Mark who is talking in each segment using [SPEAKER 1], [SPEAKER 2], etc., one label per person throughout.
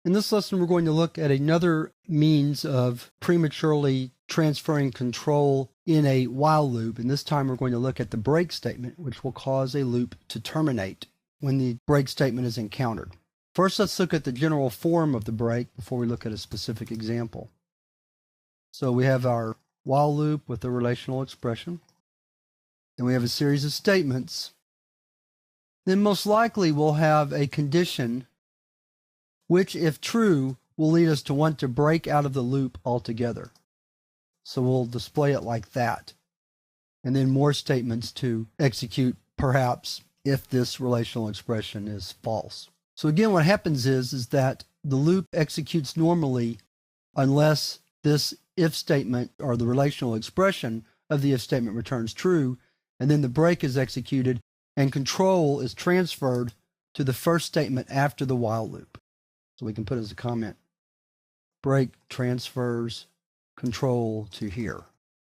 [SPEAKER 1] In this lesson, we're going to look at another means of prematurely transferring control in a while loop, and this time we're going to look at the break statement, which will cause a loop to terminate when the break statement is encountered. First, let's look at the general form of the break before we look at a specific example. So we have our while loop with a relational expression. Then we have a series of statements. Then most likely we'll have a condition which, if true, will lead us to want to break out of the loop altogether. So we'll display it like that. And then more statements to execute, perhaps, if this relational expression is false. So again, what happens is that the loop executes normally unless this if statement or the relational expression of the if statement returns true, and then the break is executed and control is transferred to the first statement after the while loop. So we can put as a comment, break transfers control to here.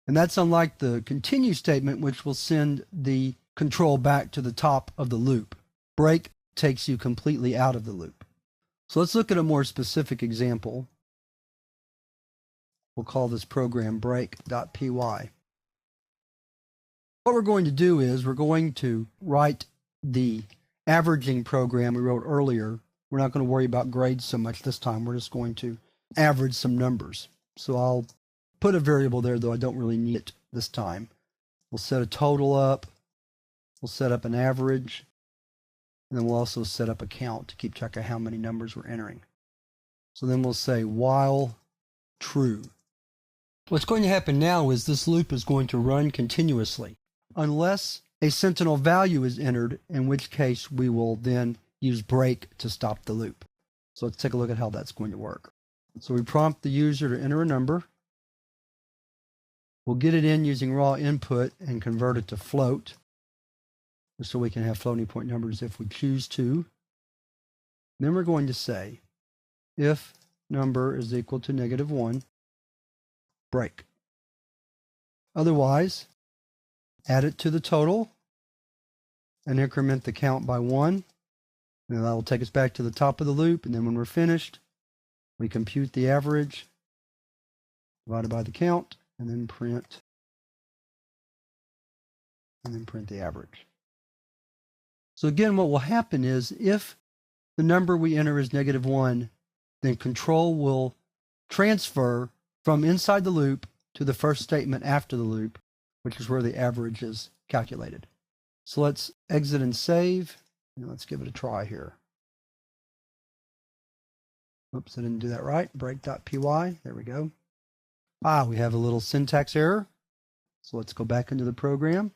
[SPEAKER 1] And that's unlike the continue statement, which will send the control back to the top of the loop. Break takes you completely out of the loop. So let's look at a more specific example. We'll call this program break.py. What we're going to do is we're going to write the averaging program we wrote earlier. We're not going to worry about grades so much this time. We're just going to average some numbers. So I'll put a variable there, though I don't really need it this time. We'll set a total up. We'll set up an average. And then we'll also set up a count to keep track of how many numbers we're entering. So then we'll say while true. What's going to happen now is this loop is going to run continuously unless a sentinel value is entered, in which case we will then use break to stop the loop. So let's take a look at how that's going to work. So we prompt the user to enter a number. We'll get it in using raw input and convert it to float, so we can have floating point numbers if we choose to. Then we're going to say if number is equal to -1, break. Otherwise, add it to the total and increment the count by 1. And that will take us back to the top of the loop. And then when we're finished, we compute the average divided by the count and then print the average. So again, what will happen is if the number we enter is -1, then control will transfer from inside the loop to the first statement after the loop, which is where the average is calculated. So let's exit and save. And let's give it a try here. Oops, I didn't do that right. Break.py. There we go. We have a little syntax error. So let's go back into the program.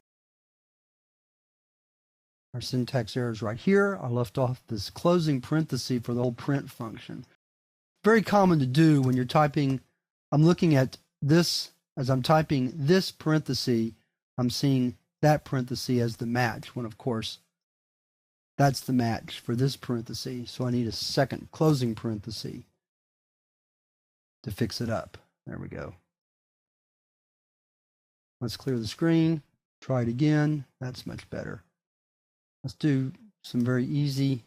[SPEAKER 1] Our syntax error is right here. I left off this closing parenthesis for the whole print function. Very common to do when you're typing. I'm looking at this, as I'm typing this parenthesis, I'm seeing that parenthesis as the match, when of course that's the match for this parenthesis. So I need a second closing parenthesis to fix it up. There we go. Let's clear the screen. Try it again. That's much better. Let's do some very easy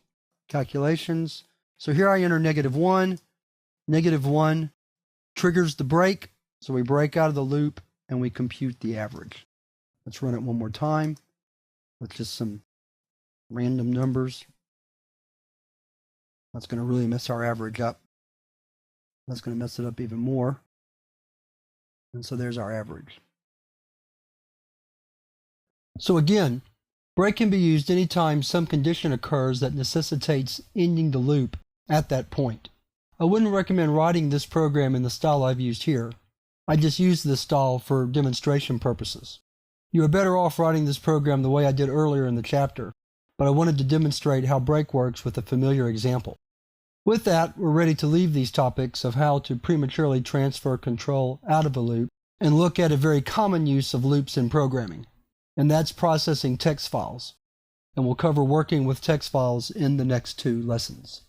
[SPEAKER 1] calculations. So here I enter -1. -1 triggers the break. So we break out of the loop and we compute the average. Let's run it one more time with just some random numbers. That's going to really mess our average up. That's going to mess it up even more. And so there's our average. So again, break can be used anytime some condition occurs that necessitates ending the loop at that point. I wouldn't recommend writing this program in the style I've used here. I just used this style for demonstration purposes. You are better off writing this program the way I did earlier in the chapter, but I wanted to demonstrate how break works with a familiar example. With that, we're ready to leave these topics of how to prematurely transfer control out of a loop and look at a very common use of loops in programming, and that's processing text files. And we'll cover working with text files in the next 2 lessons.